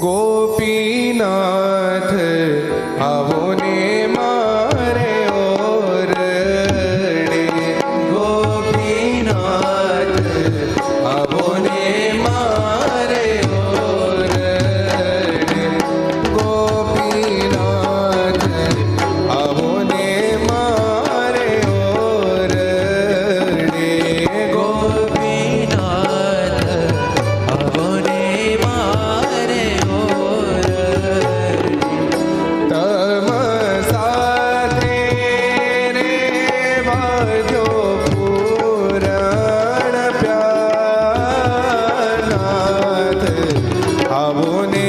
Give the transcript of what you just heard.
ગોપીનાથ આવો ને મારે ઓરડે, ગોપીનાથ આવો ને મારે ઓરડે, ગોપીનાથ આવો ને મારે ઓરડે, ગોપીનાથ આવો ને મારે તમ સાથે રે વાજો પુરાણ પ્યાનાથ આવો ને